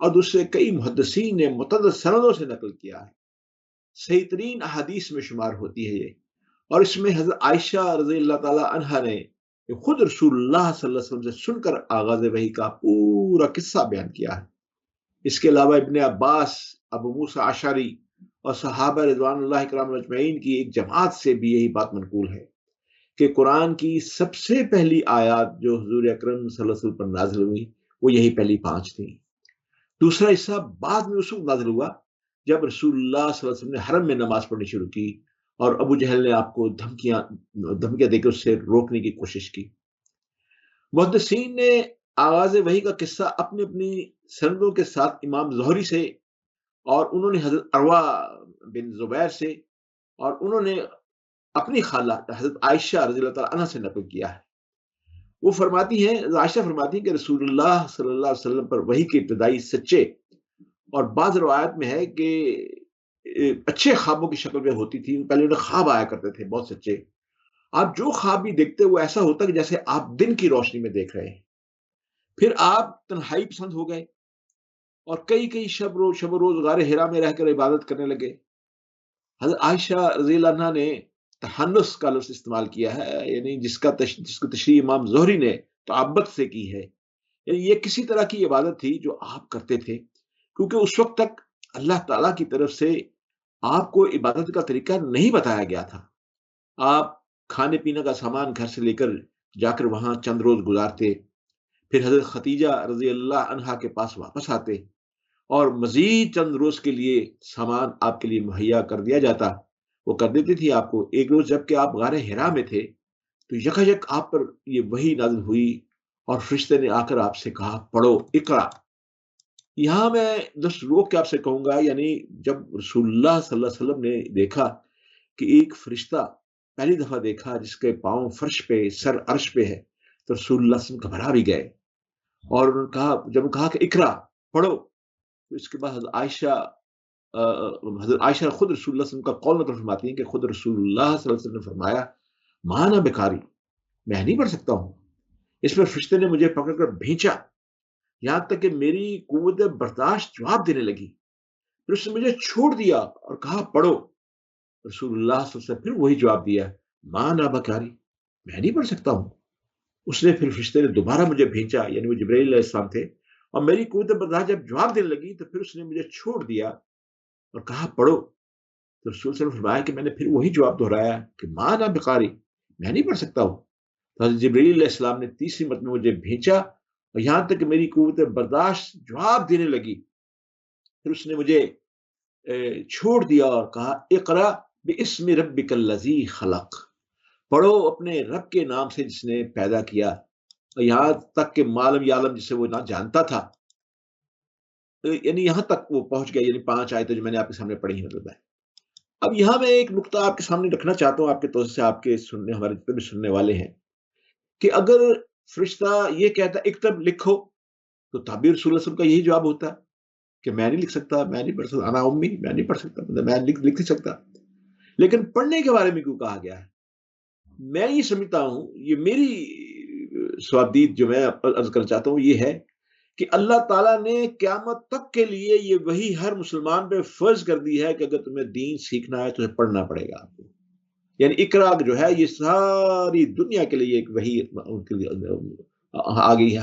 اور دوسرے کئی محدثین نے متعدد سندوں سے نقل کیا ہے. صحیح ترین احادیث میں شمار ہوتی ہے یہ. اور اس میں حضرت عائشہ رضی اللہ تعالی عنہا نے خود رسول اللہ صلی اللہ علیہ وسلم سے سن کر آغاز وحی کا پورا قصہ بیان کیا ہے. اس کے علاوہ ابن عباس، ابو موسیٰ اشعری اور صحابہ رضوان اللہ کرام اجمعین کی ایک جماعت سے بھی یہی بات منقول ہے کہ قرآن کی سب سے پہلی آیات جو حضور اکرم صلی اللہ علیہ وسلم پر نازل ہوئی وہ یہی پہلی 5 تھیں. دوسرا حصہ بعد میں اس وقت نازل ہوا جب رسول اللہ صلی اللہ علیہ وسلم نے حرم میں نماز پڑھنی شروع کی اور ابو جہل نے آپ کو دھمکیاں دے کے اس سے روکنے کی کوشش کی. محدثین نے آغاز وحی کا قصہ اپنی اپنی سندوں کے ساتھ امام زہری سے، اور انہوں نے حضرت عروہ بن زبیر سے، اور انہوں نے اپنی خالہ حضرت عائشہ رضی اللہ تعالیٰ عنہ سے نقل کیا ہے. وہ فرماتی ہیں، عائشہ فرماتی ہیں کہ رسول اللہ صلی اللہ علیہ وسلم پر وحی کے ابتدائی سچے، اور بعض روایت میں ہے کہ اچھے خوابوں کی شکل میں ہوتی تھی. پہلے انہیں خواب آیا کرتے تھے بہت سچے. آپ جو خواب بھی دیکھتے وہ ایسا ہوتا کہ جیسے آپ دن کی روشنی میں دیکھ رہے ہیں. پھر آپ تنہائی پسند ہو گئے اور کئی شب و روز غار حرا میں رہ کر عبادت کرنے لگے. حضرت عائشہ رضی اللہ عنہا نے تحنس کا لفظ استعمال کیا ہے، یعنی جس کو تشریح امام زہری نے تعبد سے کی ہے. یعنی یہ کسی طرح کی عبادت تھی جو آپ کرتے تھے، کیونکہ اس وقت تک اللہ تعالیٰ کی طرف سے آپ کو عبادت کا طریقہ نہیں بتایا گیا تھا. آپ کھانے پینے کا سامان گھر سے لے کر جا کر وہاں چند روز گزارتے، پھر حضرت ختیجہ رضی اللہ عنہا کے پاس واپس آتے اور مزید چند روز کے لیے سامان آپ کے لیے مہیا کر دیا جاتا. وہ کر دیتی تھی آپ کو. ایک روز جب کہ آپ غار حرا میں تھے تو یکایک آپ پر یہ وحی نازل ہوئی اور فرشتے نے آ کر آپ سے کہا پڑھو اقرا. یہاں میں بس روک کے آپ سے کہوں گا، یعنی جب رسول اللہ صلی اللہ علیہ وسلم نے دیکھا کہ ایک فرشتہ پہلی دفعہ دیکھا جس کے پاؤں فرش پہ سر عرش پہ ہے، تو رسول اللہ صلی اللہ علیہ وسلم گھبرا بھی گئے. اور انہوں نے کہا، جب کہا کہ اقرا پڑھو، تو اس کے بعد حضرت عائشہ خود رسول اللہ صلی اللہ علیہ وسلم کا قول نقل فرماتی ہیں کہ خود رسول اللہ صلی اللہ علیہ وسلم نے فرمایا مانا بکاری، میں نہیں پڑھ سکتا ہوں. اس پر فرشتے نے مجھے پکڑ کر بھینچا یہاں تک کہ میری قوت برداشت جواب دینے لگی. پھر اس نے مجھے چھوڑ دیا اور کہا پڑھو. رسول اللہ صلی اللہ علیہ وسلم پھر وہی جواب دیا مانا بکاری، میں نہیں پڑھ سکتا ہوں. اس نے پھر فرشتے نے دوبارہ مجھے بھیجا، یعنی وہ جبرائیل علیہ السلام تھے، اور میری قوت برداشت جب جواب دینے لگی تو پھر اس نے مجھے چھوڑ دیا اور کہا پڑھو. تو رسول صلی اللہ علیہ وسلم نے فرمایا کہ میں نے پھر وہی جواب دہرایا کہ مانا بقاری، میں نہیں پڑھ سکتا ہوں. تو حضرت جبرائیل علیہ السلام نے تیسری مرتبہ مجھے بھیجا اور یہاں تک کہ میری قوت برداشت جواب دینے لگی. پھر اس نے مجھے چھوڑ دیا اور کہا اقرا باسم ربک الذی خلق، پڑھو اپنے رب کے نام سے جس نے پیدا کیا. اور یہاں تک کہ معلم یعلم جسے وہ نہ جانتا تھا، یعنی یہاں تک وہ پہنچ گیا. یعنی 5 آیتیں جو میں نے آپ کے سامنے پڑھی مطلب ہے. اب یہاں میں ایک نقطہ آپ کے سامنے رکھنا چاہتا ہوں، آپ کے توسط سے آپ کے سننے ہمارے جتنے بھی سننے والے ہیں، کہ اگر فرشتہ یہ کہتا اکتب لکھو تو تعبیر رسول اللہ صلی اللہ علیہ وسلم کا یہی جواب ہوتا کہ میں نہیں لکھ سکتا، میں نہیں پڑھ سکتا، انا امی، میں نہیں پڑھ سکتا، میں لکھ نہیں سکتا. لیکن پڑھنے کے بارے میں کیوں کہا گیا ہے؟ میں یہ سمجھتا ہوں، یہ میری سوادید جو میں عرض کرنا چاہتا ہوں یہ ہے کہ اللہ تعالیٰ نے قیامت تک کے لیے یہ وہی ہر مسلمان پہ فرض کر دی ہے کہ اگر تمہیں دین سیکھنا ہے تو تمہیں پڑھنا پڑے گا آپ کو. یعنی اقرا جو ہے یہ ساری دنیا کے لیے ایک وحی ان کے لیے آ گئی ہے.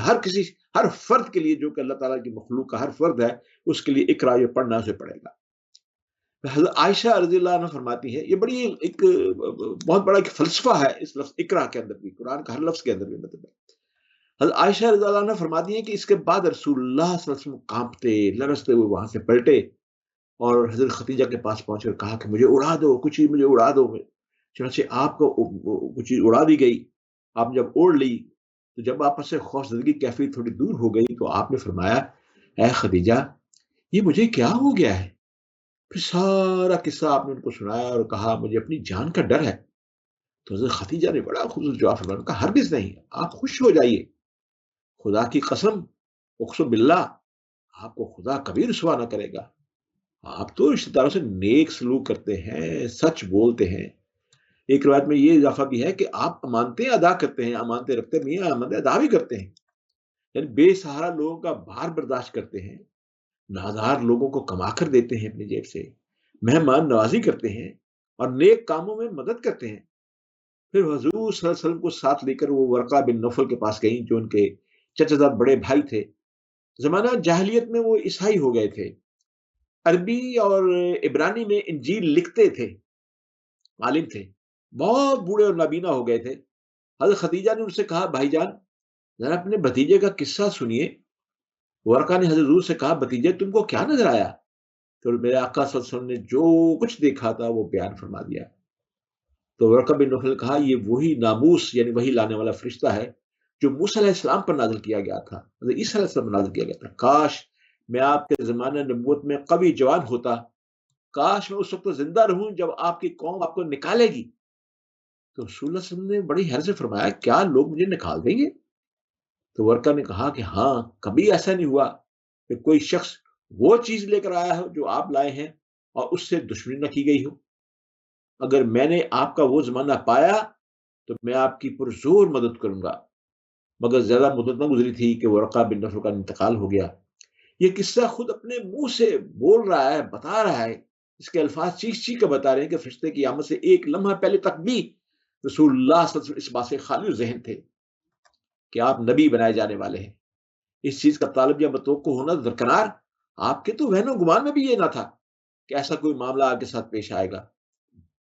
ہر فرد کے لیے جو کہ اللہ تعالیٰ کی مخلوق کا ہر فرد ہے اس کے لیے اقرا یہ پڑھنا اسے پڑے گا. حضرت عائشہ رضی اللہ عنہ فرماتی ہے، یہ بڑی ایک بہت بڑا ایک فلسفہ ہے اس لفظ اقرا کے اندر بھی، قرآن کا ہر لفظ کے اندر بھی مطلب ہے. حضرت عائشہ رضی اللہ عنہ فرماتی ہیں کہ اس کے بعد رسول اللہ صلی اللہ علیہ وسلم کانپتے لرزتے ہوئے وہاں سے پلٹے اور حضرت ختیجہ کے پاس پہنچ کر کہا کہ مجھے اڑا دو، کچھ چیز مجھے اڑا دو. چنانچہ آپ کو کچھ چیز اڑا دی گئی. آپ جب اوڑھ لی تو جب آپس سے خوف زدگی کیفیت تھوڑی دور ہو گئی تو آپ نے فرمایا اے خدیجہ یہ مجھے کیا ہو گیا ہے. پھر سارا قصہ آپ نے ان کو سنایا اور کہا مجھے اپنی جان کا ڈر ہے. تو حضرت ختیجہ نے بڑا خوبصورت جواب فرمایا، کہا ہرگز نہیں، آپ خوش ہو جائیے، خدا کی قسم اقسم باللہ آپ کو خدا کبھی رسوا نہ کرے گا. آپ تو رشتہ داروں سے نیک سلوک کرتے ہیں، سچ بولتے ہیں. ایک روایت میں یہ اضافہ بھی ہے کہ آپ امانتیں ادا کرتے ہیں، امانتیں رکھتے نہیں ہیں، امانتیں ادا بھی کرتے ہیں. یعنی بے سہارا لوگوں کا بھار برداشت کرتے ہیں. نادار لوگوں کو کما کر دیتے ہیں اپنی جیب سے، مہمان نوازی کرتے ہیں اور نیک کاموں میں مدد کرتے ہیں۔ پھر حضور صلی اللہ علیہ وسلم کو ساتھ لے کر وہ ورقہ بن نوفل کے پاس گئیں جو ان کے چچا زاد بڑے بھائی تھے۔ زمانہ جاہلیت میں وہ عیسائی ہو گئے تھے، عربی اور عبرانی میں انجیل لکھتے تھے، عالم تھے، بہت بوڑھے اور نابینا ہو گئے تھے۔ حضرت خدیجہ نے ان سے کہا بھائی جان ذرا اپنے بھتیجے کا قصہ سنیے۔ ورقہ نے حضرت حضور سے کہا بھتیجے تم کو کیا نظر آیا؟ تو میرے آقا صلی اللہ علیہ وسلم نے جو کچھ دیکھا تھا وہ بیان فرما دیا۔ تو ورقہ بن نوفل نے کہا یہ وہی ناموس یعنی وہی لانے والا فرشتہ ہے جو موسیٰ علیہ السلام پر نازل کیا گیا تھا، حضرت عیسیٰ علیہ السلام پر نازل کیا گیا تھا۔ کاش میں آپ کے زمانہ نبوت میں قوی جوان ہوتا، کاش میں اس وقت زندہ رہوں جب آپ کی قوم آپ کو نکالے گی۔ تو رسول اللہ صلی اللہ علیہ وسلم نے بڑی حیرت سے فرمایا کیا لوگ مجھے نکال دیں گے؟ تو ورقہ نے کہا کہ ہاں کبھی ایسا نہیں ہوا کہ کوئی شخص وہ چیز لے کر آیا ہو جو آپ لائے ہیں اور اس سے دشمنی نہ کی گئی ہو۔ اگر میں نے آپ کا وہ زمانہ پایا تو میں آپ کی پرزور مدد کروں گا، مگر زیادہ مدت نہ گزری تھی کہ ورقہ بن نوفل کا انتقال ہو گیا۔ یہ قصہ خود اپنے منہ سے بول رہا ہے، بتا رہا ہے، اس کے الفاظ چیخ چیخ کر بتا رہے ہیں کہ فرشتے کی آمد سے ایک لمحہ پہلے تک بھی رسول اللہ صلی اللہ علیہ وسلم اس بات سے خالی ذہن تھے کہ آپ نبی بنائے جانے والے ہیں۔ اس چیز کا طالب یا متوقع ہونا درکنار، آپ کے تو وہن و گمان میں بھی یہ نہ تھا کہ ایسا کوئی معاملہ آپ کے ساتھ پیش آئے گا۔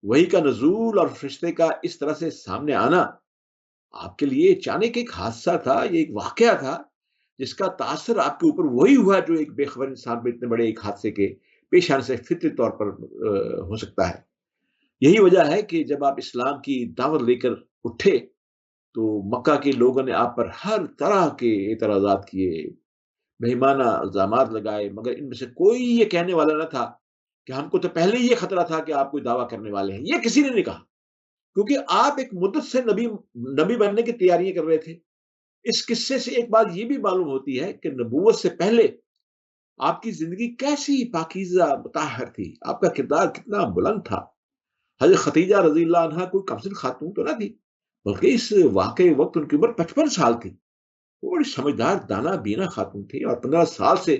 وہی کا نزول اور فرشتے کا اس طرح سے سامنے آنا آپ کے لیے اچانک ایک حادثہ تھا، یہ ایک واقعہ تھا جس کا تاثر آپ کے اوپر وہی ہوا جو ایک بے خبر انسان پہ اتنے بڑے ایک حادثے کے پیش آنے سے فطری طور پر ہو سکتا ہے۔ یہی وجہ ہے کہ جب آپ اسلام کی دعوت لے کر اٹھے تو مکہ کے لوگوں نے آپ پر ہر طرح کے اعتراضات کیے، مہمانہ الزامات لگائے، مگر ان میں سے کوئی یہ کہنے والا نہ تھا کہ ہم کو تو پہلے ہی یہ خطرہ تھا کہ آپ کوئی دعویٰ کرنے والے ہیں۔ یہ کسی نے نہیں کہا کیونکہ آپ ایک مدت سے نبی بننے کی تیاریاں کر رہے تھے۔ اس قصے سے ایک بات یہ بھی معلوم ہوتی ہے کہ نبوت سے پہلے آپ کی زندگی کیسی پاکیزہ مطہر تھی، آپ کا کردار کتنا بلند تھا۔ حضرت خدیجہ رضی اللہ عنہا کوئی کمسن خاتون تو نہ تھی، بلکہ اس واقعی وقت ان کی عمر 55 سال تھی۔ وہ بڑی سمجھدار دانا بینا خاتون تھی اور 15 سال سے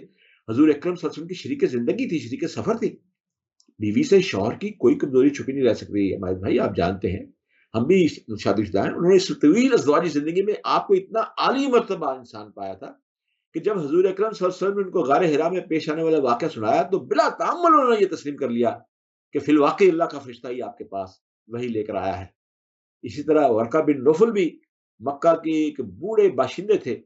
حضور اکرم صلی اللہ علیہ وسلم کی شریک زندگی تھی، شریک سفر تھی۔ بیوی سے شوہر کی کوئی کمزوری چھپی نہیں رہ سکتی ہے بھائی، آپ جانتے ہیں ہم بھی شادی شدہ ہیں۔ انہوں نے اس طویل ازدواجی زندگی میں آپ کو اتنا عالی مرتبہ انسان پایا تھا کہ جب حضور اکرم صلی اللہ علیہ وسلم نے ان کو غار حرا میں پیش آنے والا واقعہ سنایا تو بلا تامل انہوں نے یہ تسلیم کر لیا کہ فی الواقع اللہ کا فرشتہ ہی آپ کے پاس وہی لے کر آیا ہے۔ اسی طرح ورقہ بن نوفل بھی مکہ کے ایک بوڑھے باشندے تھے،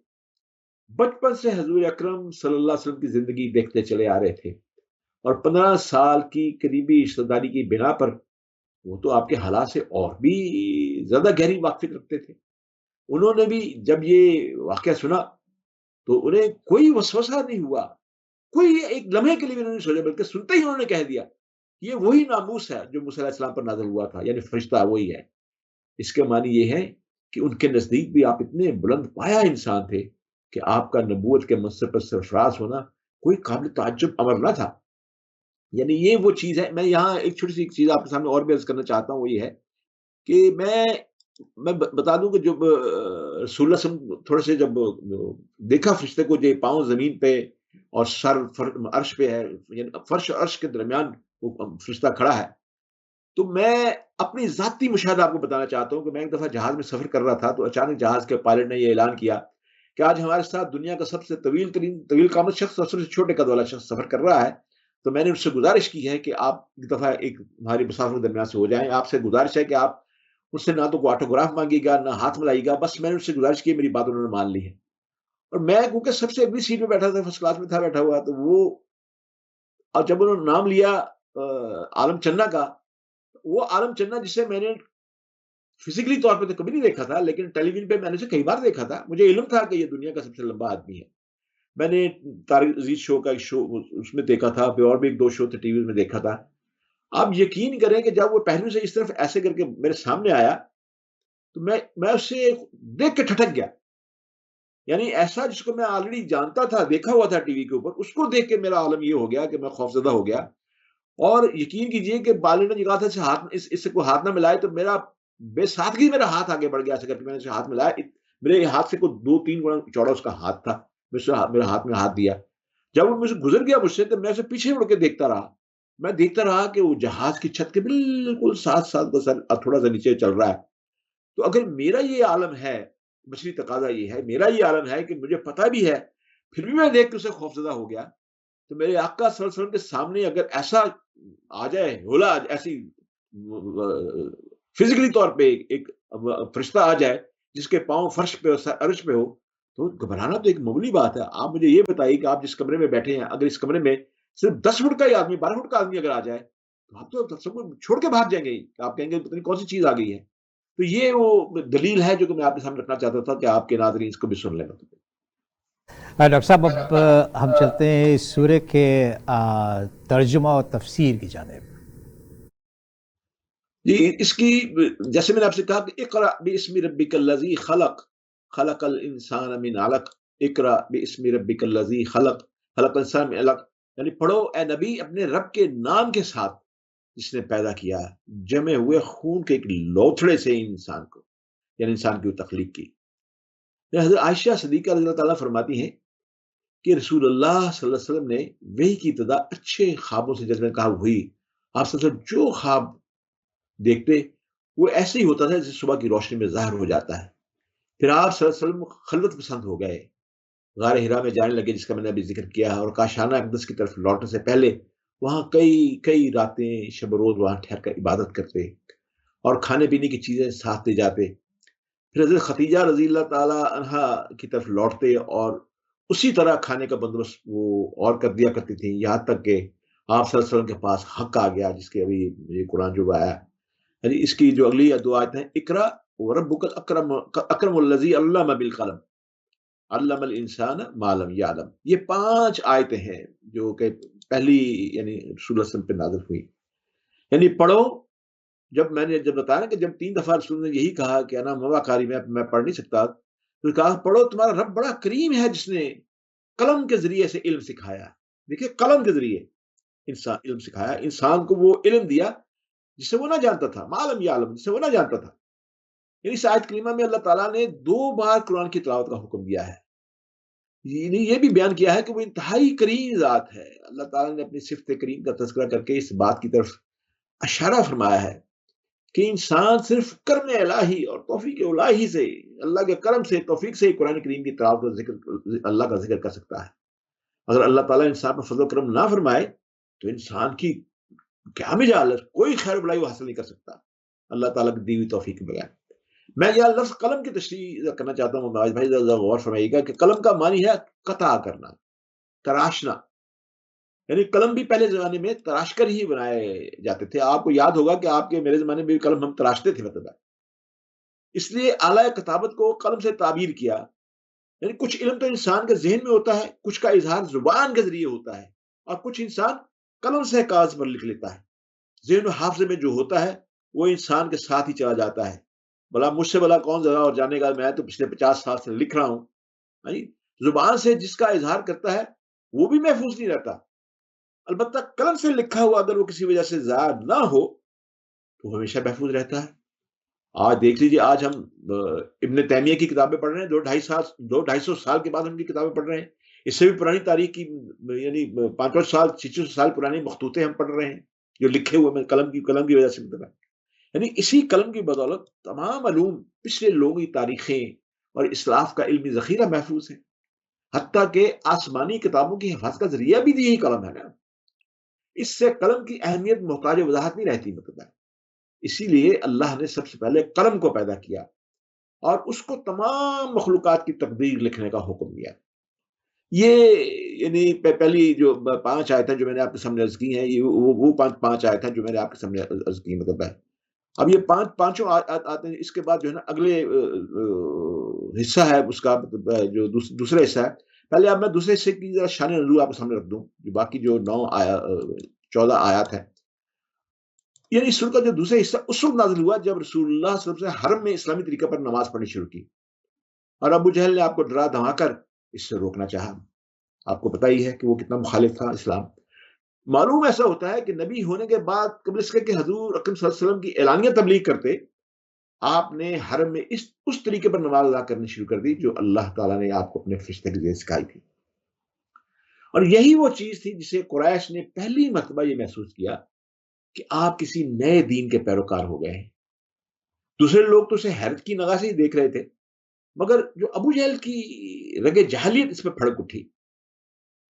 بچپن سے حضور اکرم صلی اللہ علیہ وسلم کی زندگی دیکھتے چلے آ رہے تھے اور 15 سال کی قریبی رشتہ داری کی بنا پر وہ تو آپ کے حالات سے اور بھی زیادہ گہری واقفیت رکھتے تھے۔ انہوں نے بھی جب یہ واقعہ سنا تو انہیں کوئی وسوسہ نہیں ہوا، کوئی ایک لمحے کے لیے بھی انہوں نے سوچا، بلکہ سنتے ہی انہوں نے کہہ دیا یہ وہی ناموس ہے جو موسیٰ علیہ السلام پر نازل ہوا تھا، یعنی فرشتہ وہی ہے۔ اس کے معنی یہ ہے کہ ان کے نزدیک بھی آپ اتنے بلند پایا انسان تھے کہ آپ کا نبوت کے منصب پر سرفراز ہونا کوئی قابل تعجب امر نہ تھا۔ یعنی یہ وہ چیز ہے۔ میں یہاں ایک چھوٹی سی چیز آپ کے سامنے اور بھی عرض کرنا چاہتا ہوں، وہ یہ ہے کہ میں بتا دوں کہ جب رسول اللہ صلی اللہ علیہ وسلم تھوڑے سے جب دیکھا فرشتے کو جو پاؤں زمین پہ اور سر عرش پہ ہے، یعنی فرش اور عرش کے درمیان وہ فرشتہ کھڑا ہے، تو میں اپنی ذاتی مشاہدہ آپ کو بتانا چاہتا ہوں کہ میں ایک دفعہ جہاز میں سفر کر رہا تھا تو اچانک جہاز کے پائلٹ نے یہ اعلان کیا کہ آج ہمارے ساتھ دنیا کا سب سے طویل قامت شخص اور سب سے چھوٹے قد والا شخص سفر کر رہا ہے۔ تو میں نے اس سے گزارش کی ہے کہ آپ ایک دفعہ ایک ہماری مسافر کے درمیان سے ہو جائیں۔ آپ سے گزارش ہے کہ آپ اس سے نہ تو کوئی آٹوگراف مانگیے گا نہ ہاتھ ملائیے گا، بس میں نے اس سے گزارش کی، میری بات انہوں نے مان لی ہے۔ اور میں کیونکہ سب سے اگلی سیٹ میں بیٹھا تھا، فرسٹ کلاس میں تھا بیٹھا ہوا، تو وہ اور جب انہوں نے نام لیا عالم چنا کا، وہ عالم چنا جسے میں نے فزیکلی طور پہ تو کبھی نہیں دیکھا تھا لیکن ٹیلی ویژن پہ میں نے اسے کئی بار دیکھا تھا، مجھے علم تھا کہ یہ دنیا کا سب سے لمبا آدمی ہے۔ میں نے طارق عزیز شو کا ایک شو اس میں دیکھا تھا، اور بھی ایک دو شو تھے ٹی وی میں دیکھا تھا۔ آپ یقین کریں کہ جب وہ پہلو سے اس طرف ایسے کر کے میرے سامنے آیا تو میں اس سے دیکھ کے ٹھٹک گیا، یعنی ایسا جس کو میں آلریڈی جانتا تھا، دیکھا ہوا تھا ٹی وی کے اوپر، اس کو دیکھ کے میرا عالم یہ ہو گیا کہ میں خوفزدہ ہو گیا۔ اور یقین کیجئے کہ بالغ نے کہا تھا اس سے کوئی ہاتھ نہ ملائے، تو میرا بے سادگی میرا ہاتھ آگے بڑھ گیا، ایسے کر کے میں نے اسے ہاتھ ملایا، میرے ہاتھ سے کوئی 2-3 گنا چوڑا اس کا ہاتھ تھا، میرے ہاتھ میں ہاتھ دیا۔ جب وہ مجھے گزر گیا مجھ سے تو میں اسے پیچھے مڑ کے دیکھتا رہا. میں دیکھتا رہا کہ وہ جہاز کی چھت کے بالکل ساتھ ساتھ بس تھوڑا سا نیچے چل رہا ہے. تو اگر میرا یہ عالم ہے، بشری تقاضا یہ ہے، میرا یہ عالم ہے کہ مجھے پتہ بھی ہے، پھر بھی میں دیکھ کے اسے خوفزدہ ہو گیا، تو میرے آقا صلی اللہ علیہ وسلم کے سامنے اگر ایسا آ جائے ہولا، ایسی فزیکلی طور پہ ایک فرشتہ آ جائے جس کے پاؤں فرش پہ عرش پہ ہو، تو گھبرانا تو ایک معمولی بات ہے. آپ مجھے یہ بتائیے کہ آپ جس کمرے میں بیٹھے ہیں، اگر اس کمرے میں صرف 10 فٹ کا ہی آدمی، 12 فٹ کا آدمی اگر آ جائے تو آپ تو سب کو چھوڑ کے بھاگ جائیں گے. آپ کہیں گے پتہ نہیں کون سی چیز آ گئی ہے. تو یہ وہ دلیل ہے جو کہ میں آپ کے سامنے رکھنا چاہتا تھا کہ آپ کے ناظرین اس کو بھی سن لیں. ڈاکٹر صاحب اب ہم چلتے ہیں اس سورہ کے ترجمہ اور تفسیر کی جانب. جی، اس کی جیسے میں نے آپ سے کہا کہ اقرا باسم ربک الذی خلق، خلق الانسان من علق، اقرا باسم ربک الذی خلق، خلق الانسان من علق، یعنی پڑھو اے نبی اپنے رب کے نام کے ساتھ جس نے پیدا کیا جمے ہوئے خون کے ایک لوتھڑے سے انسان کو، یعنی انسان کی تخلیق کی. حضرت عائشہ صدیقہ رضی اللہ تعالیٰ فرماتی ہیں کہ رسول اللہ صلی اللہ علیہ وسلم نے وحی کی ابتدا اچھے خوابوں سے، جیسے میں نے کہا ہوئی. آپ صلی اللہ علیہ وسلم جو خواب دیکھتے وہ ایسے ہی ہوتا تھا جیسے صبح کی روشنی میں ظاہر ہو جاتا ہے. پھر آپ صلی اللہ علیہ وسلم خلوت پسند ہو گئے، غار ہرا میں جانے لگے جس کا میں نے ابھی ذکر کیا، اور کاشانہ اقدس کی طرف لوٹنے سے پہلے وہاں کئی راتیں شب و روز وہاں ٹھہر کر عبادت کرتے اور کھانے پینے کی چیزیں ساتھ لے جاتے. پھر حضرت خدیجہ رضی اللہ تعالی عنہا کی طرف لوٹتے اور اسی طرح کھانے کا بندوبست وہ اور کر دیا کرتی تھیں، یہاں تک کہ آپ صلی اللہ علیہ وسلم کے پاس حق آ گیا جس کے ابھی یہ قرآن جو آیا. یعنی اس کی جو اگلی دو آیتیں ہیں، اقرا وربک الاکرم، اکرم الذی علم بالقلم، علم الانسان ما لم یعلم. یہ 5 آیتیں ہیں جو کہ پہلی یعنی رسول اللہ صلی اللہ علیہ وسلم پہ نازل ہوئی. یعنی پڑھو، جب میں نے بتایا نا کہ جب 3 دفعہ رسول نے یہی کہا کہ انا موا قاری، میں پڑھ نہیں سکتا، تو کہا پڑھو تمہارا رب بڑا کریم ہے جس نے قلم کے ذریعے سے علم سکھایا. دیکھیے قلم کے ذریعے انسان علم سکھایا، انسان کو وہ علم دیا جسے وہ نہ جانتا تھا، معلوم یا عالم جسے وہ نہ جانتا تھا. یعنی اس آیت کریمہ میں اللہ تعالیٰ نے 2 بار قرآن کی تلاوت کا حکم دیا ہے. یعنی یہ بھی بیان کیا ہے کہ وہ انتہائی کریم ذات ہے. اللہ تعالیٰ نے اپنی صفت کریم کا تذکرہ کر کے اس بات کی طرف اشارہ فرمایا ہے کہ انسان صرف کرم الہی اور توفیق الہی سے، اللہ کے کرم سے، توفیق سے ہی قرآن کریم کی تلاوت اور ذکر، اللہ کا ذکر کر سکتا ہے. اگر اللہ تعالیٰ انسان پر فضل و کرم نہ فرمائے تو انسان کی کیا مجال ہے، کوئی خیر بلائی وہ حاصل نہیں کر سکتا اللہ تعالیٰ کی دی ہوئی توفیق کے بغیر. میں یہ لفظ قلم کی تشریح کرنا چاہتا ہوں. بھائی غور فرمائیے گا کہ قلم کا معنی ہے قطع کرنا، تراشنا. یعنی قلم بھی پہلے زمانے میں تراش کر ہی بنائے جاتے تھے. آپ کو یاد ہوگا کہ آپ کے میرے زمانے میں بھی قلم ہم تراشتے تھے، مطلب اس لیے اعلیٰ کتابت کو قلم سے تعبیر کیا. یعنی کچھ علم تو انسان کے ذہن میں ہوتا ہے، کچھ کا اظہار زبان کے ذریعے ہوتا ہے، اور کچھ انسان قلم سے کاغذ پر لکھ لیتا ہے. ذہن و حافظے میں جو ہوتا ہے وہ انسان کے ساتھ ہی چلا جاتا ہے. بلا مجھ سے بلا کون زیادہ اور جانے گا، میں تو پچھلے 50 سال سے لکھ رہا ہوں. زبان سے جس کا اظہار کرتا ہے وہ بھی محفوظ نہیں رہتا. البتہ قلم سے لکھا ہوا اگر وہ کسی وجہ سے ضائع نہ ہو تو ہمیشہ محفوظ رہتا ہے. آج دیکھ لیجیے، آج ہم ابن تیمیہ کی کتابیں پڑھ رہے ہیں، 200-250 سال کے بعد ہم کی کتابیں پڑھ رہے ہیں. اس سے بھی پرانی تاریخ کی یعنی 500 سال 600 سال پرانی مخطوطے ہم پڑھ رہے ہیں جو لکھے ہوئے قلم کی وجہ سے مطلب ہے. یعنی اسی قلم کی بدولت تمام علوم، پچھلے لوگوں کی تاریخیں اور اسلاف کا علمی ذخیرہ محفوظ ہے. حتیٰ کہ آسمانی کتابوں کی حفاظت کا ذریعہ بھی یہی قلم ہے نا. اس سے قلم کی اہمیت محتاج وضاحت نہیں رہتی مطلب ہے. اسی لیے اللہ نے سب سے پہلے قلم کو پیدا کیا اور اس کو تمام مخلوقات کی تقدیر لکھنے کا حکم دیا. یہ یعنی پہلی جو 5 آیتیں جو میں نے آپ کے سامنے عرض کی ہیں، یہ وہ 5 آیتیں جو میں نے آپ کے سامنے عرض کی مطلب ہے. اب یہ پانچوں آتے ہیں. اس کے بعد جو ہے نا اگلے حصہ ہے اس کا جو دوسرا حصہ ہے. پہلے اب میں دوسرے حصے کی ذرا شان نزول آپ کے سامنے رکھ دوں. جو باقی جو 14 آیات ہیں، یعنی سورہ کا جو دوسرا حصہ اس وقت نازل ہوا جب رسول اللہ صلی اللہ علیہ وسلم حرم میں اسلامی طریقہ پر نماز پڑھنی شروع کی، اور ابو جہل نے آپ کو ڈرا دھما کر اس سے روکنا چاہا. آپ کو پتہ ہی ہے کہ وہ کتنا مخالف تھا اسلام. معلوم ایسا ہوتا ہے کہ نبی ہونے کے بعد قبل اس کے حضور اکرم صلی اللہ علیہ وسلم کی اعلانیہ تبلیغ کرتے آپ نے حرم میں اس طریقے پر نماز ادا کرنی شروع کر دی جو اللہ تعالیٰ نے آپ کو اپنے فرشتے کے ذریعے سکھائی تھی. اور یہی وہ چیز تھی جسے قریش نے پہلی مرتبہ یہ محسوس کیا کہ آپ کسی نئے دین کے پیروکار ہو گئے ہیں. دوسرے لوگ تو اسے حیرت کی نگاہ سے ہی دیکھ رہے تھے، مگر جو ابو جہل کی رگ جہلیت اس پہ پھڑک اٹھی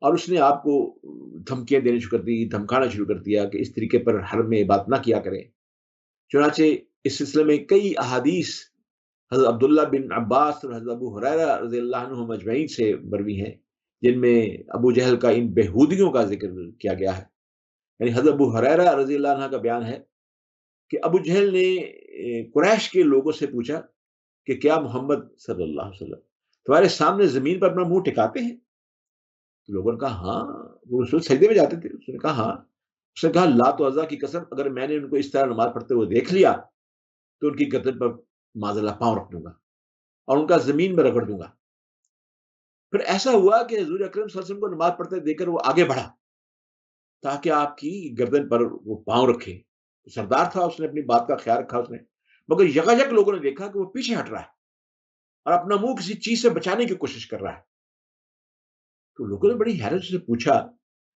اور اس نے آپ کو دھمکیاں دینے شروع کر دی، دھمکانا شروع کر دیا کہ اس طریقے پر حرم میں بات نہ کیا کریں. چنانچہ اس سلسلے میں کئی احادیث حضرت عبداللہ بن عباس اور حضرت ابو ہریرہ رضی اللہ عنہم اجمعین سے مروی ہیں، جن میں ابو جہل کا ان بےہودگیوں کا ذکر کیا گیا ہے. یعنی حضرت ابو ہریرہ رضی اللہ عنہ کا بیان ہے کہ ابو جہل نے قریش کے لوگوں سے پوچھا کہ کیا محمد صلی اللہ علیہ وسلم تمہارے سامنے زمین پر اپنا منہ ٹکاتے ہیں؟ لوگوں نے کہا ہاں. وہ رسول سجدے میں جاتے تھے. اس نے کہا ہاں. اس نے کہا لات و عزا کی قسم، اگر میں نے ان کو اس طرح نماز پڑھتے ہوئے دیکھ لیا تو ان کی گردن پر معاذ اللہ پاؤں رکھ دوں گا اور ان کا زمین میں رگڑ دوں گا. پھر ایسا ہوا کہ حضور اکرم صلی اللہ علیہ وسلم کو نماز پڑھتے دیکھ کر وہ آگے بڑھا تاکہ آپ کی گردن پر وہ پاؤں رکھے. سردار تھا، اس نے اپنی بات کا خیال رکھا. اس نے مگر یکایک لوگوں نے دیکھا کہ وہ پیچھے ہٹ رہا ہے اور اپنا منہ کسی چیز سے بچانے کی کوشش کر رہا ہے. تو لوگوں نے بڑی حیرت سے پوچھا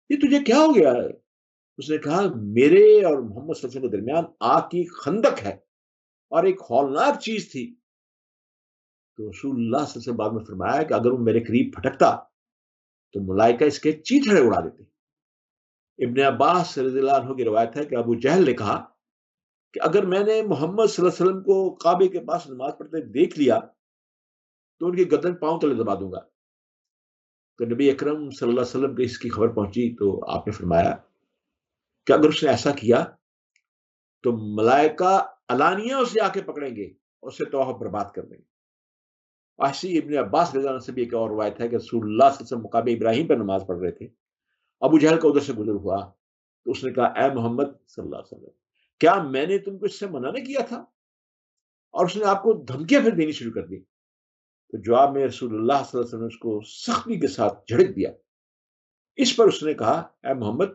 یہ تجھے کیا ہو گیا ہے؟ اس نے کہا میرے اور محمد صلی اللہ علیہ وسلم کے درمیان آگ کی خندق ہے اور ایک ہولناک چیز تھی. تو رسول اللہ صلی اللہ علیہ وسلم بعد میں فرمایا کہ اگر وہ میرے قریب پھٹکتا تو ملائکہ اس کے چیتڑے اڑا دیتے. ابن عباس رضی اللہ عنہ کی روایت ہے کہ ابو جہل نے کہا کہ اگر میں نے محمد صلی اللہ علیہ وسلم کو کعبے کے پاس نماز پڑھتے دیکھ لیا تو ان کی گردن پاؤں تلے دبا دوں گا. تو نبی اکرم صلی اللہ علیہ وسلم کو اس کی خبر پہنچی تو آپ نے فرمایا کہ اگر اس نے ایسا کیا تو ملائکہ علانیہ اسے آ کے پکڑیں گے اور اسے توحب برباد کر دیں گے. ایسی ابن عباس رضی اللہ عنہ سے بھی ایک اور روایت ہے کہ رسول اللہ صلی اللہ علیہ وسلم مقام ابراہیم پر نماز پڑھ رہے تھے. ابو جہل کا ادھر سے گزر ہوا تو اس نے کہا اے محمد صلی اللہ علیہ وسلم کیا میں نے تم کو اس سے منع نہیں کیا تھا؟ اور اس نے آپ کو دھمکیاں پھر دینی شروع کر دی. تو جواب میں رسول اللہ صلی اللہ علیہ وسلم نے اس کو سختی کے ساتھ جھڑک دیا. اس پر اس نے کہا اے محمد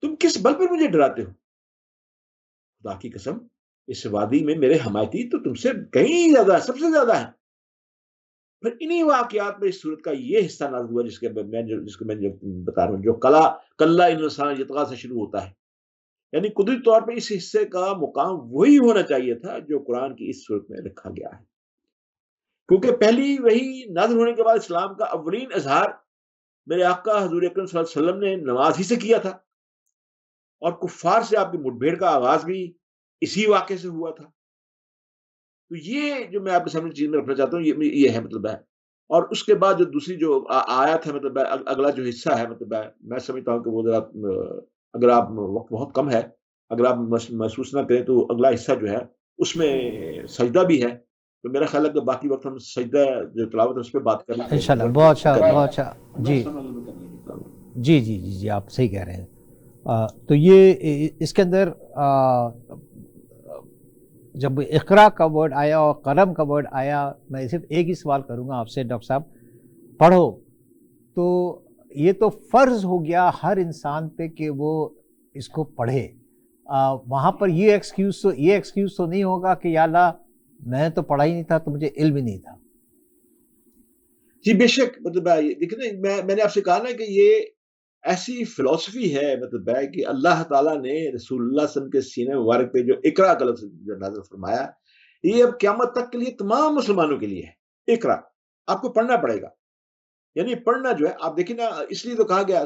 تم کس بل پر مجھے ڈراتے ہو؟ خدا کی قسم اس وادی میں میرے حمایتی تو تم سے کہیں زیادہ ہے، سب سے زیادہ ہے. پھر انہی واقعات میں اس صورت کا یہ حصہ نازل ہوا جس کو میں بتا رہا ہوں، جو کلا انسان یطغی سے شروع ہوتا ہے. یعنی قدرتی طور پہ اس حصے کا مقام وہی ہونا چاہیے تھا جو قرآن کی اس صورت میں رکھا گیا ہے، کیونکہ پہلی وہی نازل ہونے کے بعد اسلام کا اولین اظہار میرے آقا حضور اکرم صلی اللہ علیہ وسلم نے نماز ہی سے کیا تھا اور کفار سے آپ کی مٹ بھیڑ کا آغاز بھی اسی واقعے سے ہوا تھا. تو یہ جو میں آپ کے سامنے چیز میں رکھنا چاہتا ہوں یہ ہے مطلب ہے. اور اس کے بعد جو دوسری جو آیت ہے مطلب ہے اگلا جو حصہ ہے مطلب ہے میں سمجھتا ہوں کہ وہ ذرا اگر آپ وقت بہت کم ہے اگر آپ محسوس نہ کریں تو اگلا حصہ جو ہے اس میں سجدہ بھی ہے. تو میرا خیال ہے کہ باقی وقت ہم سجدہ جو تلاوت ہے اس پہ بات کریں گے انشاءاللہ. بہت اچھا بہت اچھا. جی جی جی جی جی آپ صحیح کہہ رہے ہیں. تو یہ اس کے اندر جب اقرا کا ورڈ آیا اور قلم کا ورڈ آیا میں صرف ایک ہی سوال کروں گا آپ سے ڈاکٹر صاحب، پڑھو تو یہ تو فرض ہو گیا ہر انسان پہ کہ وہ اس کو پڑھے. وہاں پر یہ ایکسکیوز تو نہیں ہوگا کہ یا اللہ میں تو پڑھا ہی نہیں تھا تو مجھے علم ہی نہیں تھا. جی بے شک مطلب دیکھیں میں نے آپ سے کہا نا کہ یہ ایسی فلسفی ہے مطلب ہے کہ اللہ تعالیٰ نے رسول اللہ صلی اللہ علیہ وسلم کے سینے مبارک پہ جو اقرا کا لفظ جو نازل فرمایا یہ اب قیامت تک کے لیے تمام مسلمانوں کے لیے ہے. اقرا آپ کو پڑھنا پڑے گا. یعنی پڑھنا جو ہے آپ دیکھیں نا اس لیے تو کہا گیا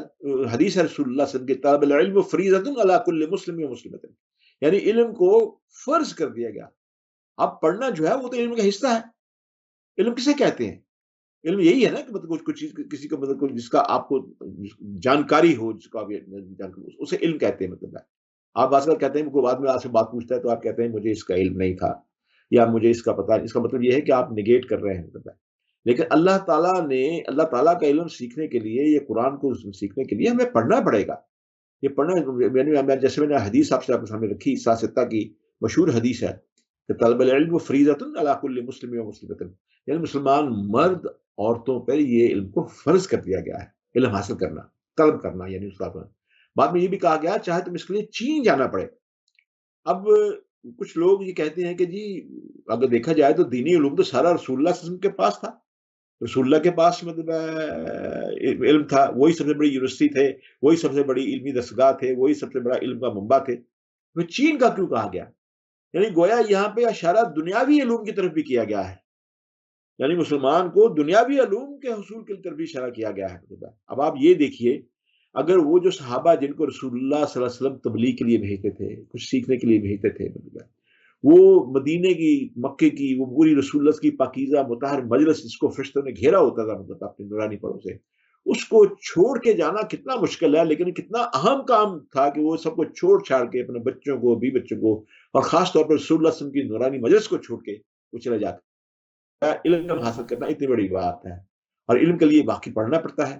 حدیث ہے رسول اللہ صلی اللہ علیہ وسلم کی طلب العلم فریضۃ علی کل مسلم و مسلمۃ، یعنی علم کو فرض کر دیا گیا. اب پڑھنا جو ہے وہ تو علم کا حصہ ہے. علم کسے کہتے ہیں؟ علم یہی ہے نا کہ مطلب کچھ چیز کسی کا مطلب جس کا آپ کو جانکاری ہو، جس کو آپ اسے علم کہتے ہیں. مطلب ہے آپ آج کل کہتے ہیں کوئی بعد میں آپ سے بات پوچھتا ہے تو آپ کہتے ہیں مجھے اس کا علم نہیں تھا یا مجھے اس کا پتہ نہیں. اس کا مطلب یہ ہے کہ آپ نگیٹ کر رہے ہیں. مطلب ہے لیکن اللہ تعالیٰ کا علم سیکھنے کے لیے یہ قرآن کو سیکھنے کے لیے ہمیں پڑھنا پڑے گا. یہ پڑھنا جیسے میں نے حدیث آپ کے سامنے رکھی ساستہ کی مشہور حدیث ہے کہ طلب العلم فریضۃ علی کل مسلم و مسلمۃ، یعنی مسلمان مرد عورتوں پر یہ علم کو فرض کر دیا گیا ہے، علم حاصل کرنا، طلب کرنا. یعنی اس کا بعد میں یہ بھی کہا گیا چاہے تم اس کے لیے چین جانا پڑے. اب کچھ لوگ یہ کہتے ہیں کہ جی اگر دیکھا جائے تو دینی علوم تو سارا رسول اللہ صلی اللہ علیہ وسلم کے پاس تھا. رسول اللہ کے پاس مطلب علم تھا، وہی سب سے بڑی یونیورسٹی تھے، وہی سب سے بڑی علمی دستگاہ تھے، وہی سب سے بڑا علم کا منبع تھے، وہ چین کا کیوں کہا گیا؟ یعنی گویا یہاں پہ اشارہ دنیاوی علوم کی طرف بھی کیا گیا ہے، یعنی مسلمان کو دنیاوی علوم کے حصول کی طرف بھی اشارہ کیا گیا ہے۔ اب آپ یہ دیکھیے، اگر وہ جو صحابہ جن کو رسول اللہ صلی اللہ علیہ وسلم تبلیغ کے لیے بھیجتے تھے، کچھ سیکھنے کے لیے بھیجتے تھے، وہ مدینے کی، مکے کی وہ پوری رسول اللہ کی پاکیزہ مطہر مجلس جس کو فرشتوں نے گھیرا ہوتا تھا مطلب اپنے نورانی پروں سے، اس کو چھوڑ کے جانا کتنا مشکل ہے، لیکن کتنا اہم کام تھا کہ وہ سب کو چھوڑ چھاڑ کے اپنے بچوں کو، بی بچوں کو، اور خاص طور پر رسول اللہ صلی اللہ علیہ وسلم کی نورانی مجلس کو چھوڑ کے وہ چلے جاتے ہیں۔ علم حاصل کرنا اتنی بڑی بات ہے، اور علم کے لیے باقی پڑھنا پڑتا ہے۔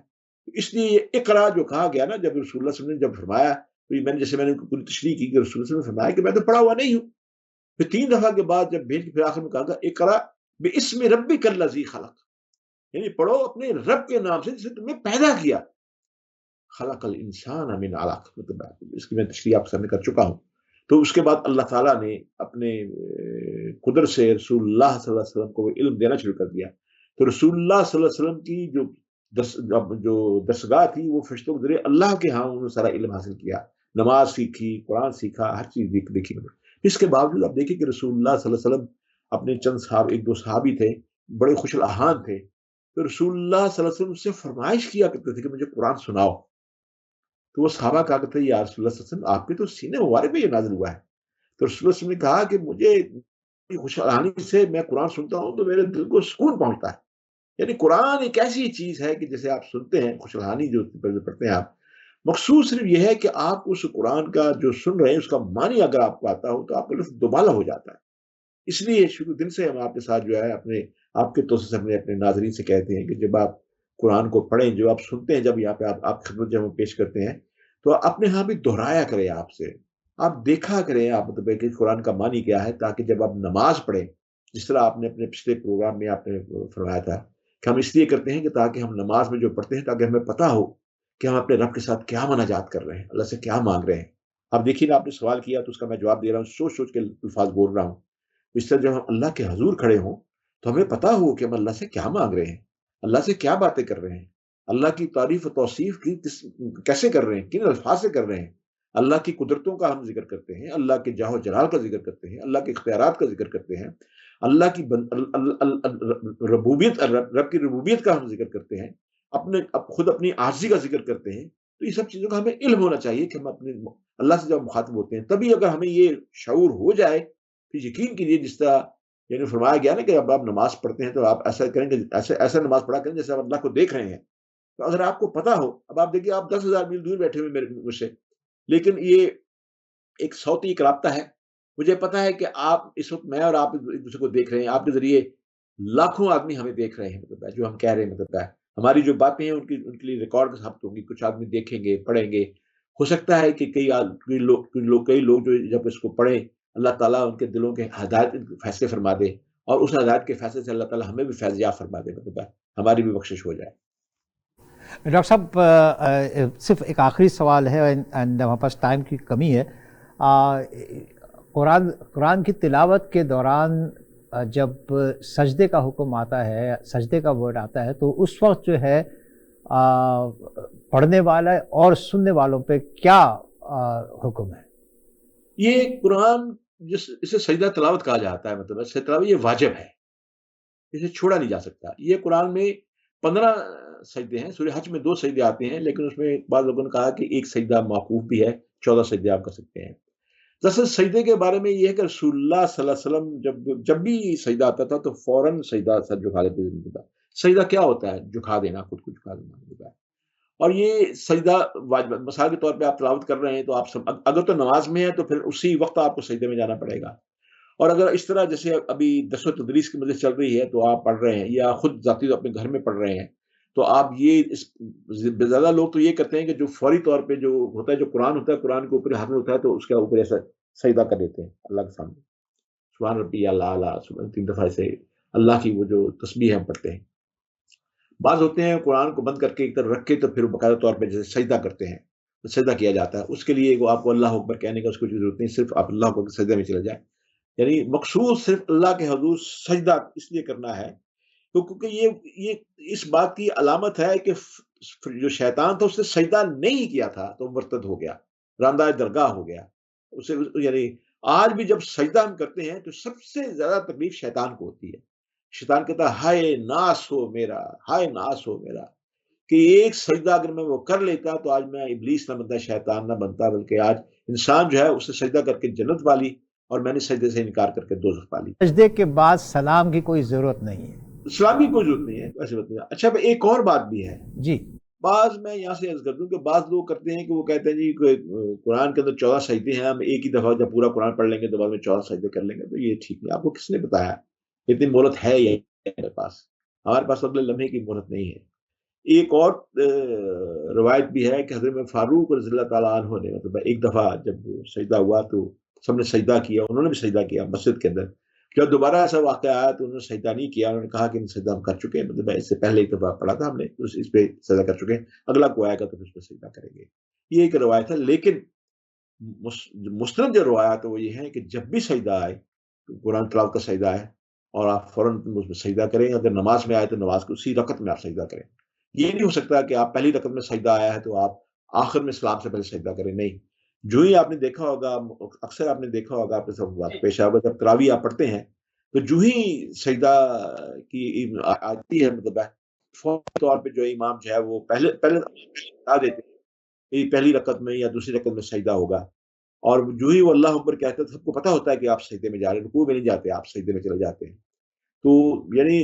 اس لیے یہ اقرا جو کہا گیا نا، جب رسول اللہ صلی اللہ علیہ وسلم نے جب فرمایا، میں نے جیسے میں نے پوری تشریح کی کہ رسول اللہ صلی اللہ علیہ وسلم نے فرمایا کہ میں تو پڑھا ہوا نہیں ہوں، پھر 3 دفعہ کے بعد جب بھیج کے پھر آخر میں کہا گا اقرا باسم ربک الذی خلق، یعنی پڑھو اپنے رب کے نام سے جس نے تمہیں پیدا کیا، خلق الانسان من علق، مطلب اس کی میں تشریح آپ کے سامنے کر چکا ہوں۔ تو اس کے بعد اللہ تعالیٰ نے اپنے قدرت سے رسول اللہ صلی اللہ علیہ وسلم کو علم دینا شروع کر دیا۔ تو رسول اللہ صلی اللہ علیہ وسلم کی جو درسگاہ تھی وہ فرشتوں کے ذریعے اللہ کے ہاں انہوں نے سارا علم حاصل کیا، نماز سیکھی، قرآن سیکھا، ہر چیز دیکھی۔ اس کے باوجود آپ دیکھیں کہ رسول اللہ صلی اللہ علیہ وسلم اپنے چند صحابہ، 1-2 صحابی تھے، بڑے خوش الحان تھے، تو رسول اللہ صلی اللہ علیہ وسلم سے فرمائش کیا کرتے تھے کہ مجھے قرآن سناؤ۔ تو وہ صحابہ کہا کرتے یا رسول اللہ صلی اللہ علیہ وسلم آپ کے تو سینے مبارک میں یہ نازل ہوا ہے۔ تو رسول اللہ صلی اللہ علیہ وسلم نے کہا کہ مجھے خوش الحانی سے میں قرآن سنتا ہوں تو میرے دل کو سکون پہنچتا ہے، یعنی قرآن ایک ایسی چیز ہے کہ جیسے آپ سنتے ہیں خوش الحانی جو پڑھتے ہیں آپ، مقصود صرف یہ ہے کہ آپ اس قرآن کا جو سن رہے ہیں اس کا معنی اگر آپ کو آتا ہو تو آپ کا لطف دوبالا ہو جاتا ہے۔ اس لیے شروع دن سے ہم آپ کے ساتھ جو ہے آپ کے توسط سے اپنے ناظرین سے کہتے ہیں کہ جب آپ قرآن کو پڑھیں، جو آپ سنتے ہیں، جب یہاں پہ آپ خدمت جب ہم پیش کرتے ہیں تو اپنے ہاں بھی دہرایا کریں، آپ سے آپ دیکھا کریں آپ مطلب کہ قرآن کا معنی کیا ہے، تاکہ جب آپ نماز پڑھیں، جس طرح آپ نے اپنے پچھلے پروگرام میں آپ نے فرمایا تھا کہ ہم اس لیے کرتے ہیں کہ تاکہ ہم نماز میں جو پڑھتے ہیں تاکہ ہمیں پتہ ہو کہ ہم اپنے رب کے ساتھ کیا مناجات کر رہے ہیں، اللہ سے کیا مانگ رہے ہیں۔ اب دیکھیے نا، آپ نے سوال کیا تو اس کا میں جواب دے رہا ہوں، سوچ سوچ کے الفاظ بول رہا ہوں۔ اس طرح جب ہم اللہ کے حضور کھڑے ہوں تو ہمیں پتہ ہو کہ ہم اللہ سے کیا مانگ رہے ہیں، اللہ سے کیا باتیں کر رہے ہیں، اللہ کی تعریف و توصیف کی کیسے کر رہے ہیں، کن الفاظ سے کر رہے ہیں، اللہ کی قدرتوں کا ہم ذکر کرتے ہیں، اللہ کے جاہ و جلال کا ذکر کرتے ہیں، اللہ کے اختیارات کا ذکر کرتے ہیں، اللہ کی ربوبیت، رب کی ربوبیت کا ہم ذکر کرتے ہیں، خود اپنی عاجزی کا ذکر کرتے ہیں۔ تو یہ سب چیزوں کا ہمیں علم ہونا چاہیے کہ ہم اپنے اللہ سے جب مخاطب ہوتے ہیں تبھی اگر ہمیں یہ شعور ہو جائے تو یقین کیجیے، جس طرح یعنی فرمایا گیا نا کہ اب آپ نماز پڑھتے ہیں تو آپ ایسا کریں کہ ایسا نماز پڑھا کریں جیسے آپ اللہ کو دیکھ رہے ہیں۔ تو اگر آپ کو پتا ہو، اب آپ دیکھیے آپ 10,000 میل دور بیٹھے ہوئے مجھ سے، لیکن یہ ایک صوتی ایک رابطہ ہے، مجھے پتا ہے کہ آپ اس وقت میں اور آپ ایک دوسرے کو دیکھ رہے ہیں، آپ کے ذریعے لاکھوں آدمی ہمیں دیکھ رہے ہیں، مطلب جو ہم کہہ رہے ہیں، مطلب ہماری جو باتیں ہیں ان کے لیے ریکارڈ ثبت ہوں گی، کچھ آدمی دیکھیں گے، پڑھیں گے، ہو سکتا ہے کہ کئی لوگ جو جب اس کو پڑھیں اللہ تعالیٰ ان کے دلوں کے ہدایت فیصلے فرما دے، اور اس ہدایت کے فیصلے سے اللہ تعالیٰ ہمیں بھی فیض یاب فرما دے، مطلب ہماری بھی بخشش ہو جائے۔ ڈاکٹر صاحب، صرف ایک آخری سوال ہے، ہمارے پاس ٹائم کی کمی ہے۔ قرآن کی تلاوت کے دوران جب سجدے کا حکم آتا ہے، سجدے کا ورڈ آتا ہے، تو اس وقت جو ہے پڑھنے والا اور سننے والوں پہ کیا حکم ہے؟ یہ قرآن اسے سجدہ تلاوت کہا جاتا ہے، مطلب سجدہ تلاوت یہ واجب ہے، اسے چھوڑا نہیں جا سکتا۔ یہ قرآن میں 15 سجدے ہیں، سورہ حج میں 2 سجدے آتے ہیں، لیکن اس میں بعض لوگوں نے کہا کہ ایک سجدہ موقوف بھی ہے، 14 سجدے آپ کر سکتے ہیں۔ دراصل سجدے کے بارے میں یہ ہے کہ رسول اللہ صلی اللہ علیہ وسلم جب بھی سجدہ آتا تھا تو فوراً سجدہ سر جھکا لیتے تھے۔ سجدہ کیا ہوتا ہے؟ جھکا دینا، خود کو جھکا دینا ہوتا ہے۔ اور یہ سجدہ واجب، مثال کے طور پہ آپ تلاوت کر رہے ہیں تو آپ اگر تو نماز میں ہے تو پھر اسی وقت آپ کو سجدے میں جانا پڑے گا، اور اگر اس طرح جیسے ابھی درس و تدریس کی مجلس چل رہی ہے تو آپ پڑھ رہے ہیں یا خود ذاتی اپنے گھر میں پڑھ رہے ہیں، تو آپ زیادہ لوگ تو یہ کرتے ہیں کہ جو فوری طور پہ جو ہوتا ہے، جو قرآن ہوتا ہے، قرآن کے اوپر حاضر ہوتا ہے تو اس کے اوپر ایسا سجدہ کر دیتے ہیں اللہ کے سامنے، سبحان ربی اعلیٰ، 3 دفعہ سے اللہ کی وہ جو تسبیح ہم پڑھتے ہیں۔ بعض ہوتے ہیں قرآن کو بند کر کے ایک طرف رکھ کے تو پھر باقاعدہ طور پہ جیسے سجدہ کرتے ہیں، سجدہ کیا جاتا ہے، اس کے لیے آپ کو اللہ اکبر کہنے کا اس کو ضرورت نہیں، صرف آپ اللہ اکبر سجدہ میں چلے جائیں۔ یعنی مقصود صرف اللہ کے حضور سجدہ اس لیے کرنا ہے تو کیونکہ یہ اس بات کی علامت ہے کہ جو شیطان تھا اس نے سجدہ نہیں کیا تھا تو مرتد ہو گیا، راندہ درگاہ ہو گیا اسے، یعنی آج بھی جب سجدہ ہم کرتے ہیں تو سب سے زیادہ تکلیف شیطان کو ہوتی ہے. شیطان کہتا ہے ہائے ناس ہو میرا، ہائے ناس ہو میرا، کہ ایک سجدہ اگر میں وہ کر لیتا تو آج میں ابلیس نہ بنتا، شیطان نہ بنتا، بلکہ آج انسان جو ہے اس نے سجدہ کر کے جنت پالی اور میں نے سجدے سے انکار کر کے دوزخ پالی. سجدے کے بعد سلام کی کوئی ضرورت نہیں ہے. اسلام کی کوئی ضرورت نہیں ہے، ایسی بات نہیں. اچھا ایک اور بات بھی ہے. جی بعض میں یہاں سے عرض کر دوں کہ بعض لوگ کرتے ہیں کہ وہ کہتے ہیں جی قرآن کے اندر 14 سجدے ہیں، ہم ایک ہی دفعہ جب پورا قرآن پڑھ لیں گے تو بعد میں 14 سجدے کر لیں گے. تو یہ ٹھیک نہیں. آپ کو کس نے بتایا؟ اتنی مہلت ہے یہ ہمارے پاس اگلے لمحے کی مہلت نہیں ہے. ایک اور روایت بھی ہے کہ حضرت فاروق رضی اللہ تعالیٰ عنہ نے مطلب ایک دفعہ جب سجدہ ہوا تو سب نے سجدہ کیا، انہوں نے بھی سجدہ کیا مسجد کے اندر. جب دوبارہ ایسا واقعہ آیا تو انہوں نے سجدہ نہیں کیا، انہوں نے کہا کہ سجدہ ہم کر چکے ہیں، مطلب اس سے پہلے ایک دفعہ پڑھا تھا ہم نے، اس پہ سجدہ کر چکے ہیں، اگلا کو آئے گا تو اس پہ سجدہ کریں گے. یہ ایک روایت ہے. لیکن مستند جو روایت ہے وہ یہ ہے کہ جب بھی سجدہ آئے قرآن تلاوت کا سجدہ ہے اور آپ فوراً اس میں سجدہ کریں. اگر نماز میں آئے تو نماز کو اسی رکعت میں آپ سجدہ کریں. یہ نہیں ہو سکتا کہ آپ پہلی رکعت میں سجدہ آیا ہے تو آپ آخر میں سلام سے پہلے سجدہ کریں. نہیں. جو ہی آپ نے دیکھا ہوگا، اکثر آپ نے دیکھا ہوگا، آپ کے ساتھ بات پیش ہوگا، جب تراویح آپ پڑھتے ہیں تو جو ہی سجدہ کی آتی ہے مطلب فوری طور پہ جو امام جو ہے وہ پہلے بتا دیتے ہیں پہلی رکعت میں یا دوسری رکعت میں سجدہ ہوگا، اور جو ہی وہ اللہ اکبر کہتے ہیں سب کو پتہ ہوتا ہے کہ آپ سجدے میں جا رہے ہیں، رکوع میں نہیں جاتے، آپ سجدے میں چلے جاتے ہیں. تو یعنی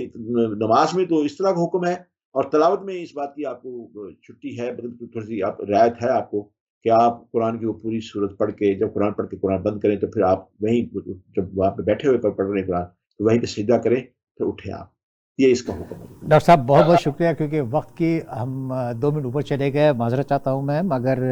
نماز میں تو اس طرح کا حکم ہے، اور تلاوت میں اس بات کی آپ کو چھٹی ہے، تھوڑی سی رعایت ہے آپ کو کہ آپ قرآن کی وہ پوری صورت پڑھ کے جب قرآن پڑھ کے قرآن بند کریں تو پھر آپ وہیں جب وہاں پہ بیٹھے ہوئے پڑھ رہے ہیں قرآن تو وہیں پہ سجدہ کریں پھر اٹھیں آپ. یہ اس کا حکم ہے. ڈاکٹر صاحب بہت بہت شکریہ، کیونکہ وقت کی ہم 2 منٹ اوپر چلے گئے، معذرت چاہتا ہوں میں، مگر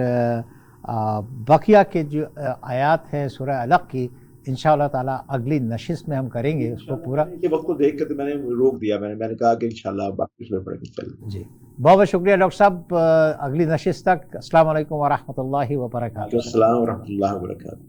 بقیہ کے جو آیات ہیں سورہ علق کی انشاءاللہ تعالیٰ اگلی نشست میں ہم کریں گے اس کو پورا. یہ وقت کو دیکھ کر تو میں نے روک دیا، میں نے کہا کہ انشاءاللہ باقی اس میں پڑھ کے چلیں. جی بہت بہت شکریہ ڈاکٹر صاحب. اگلی نشست تک السلام علیکم ورحمۃ اللہ وبرکاتہ. السلام ورحمۃ اللہ وبرکاتہ.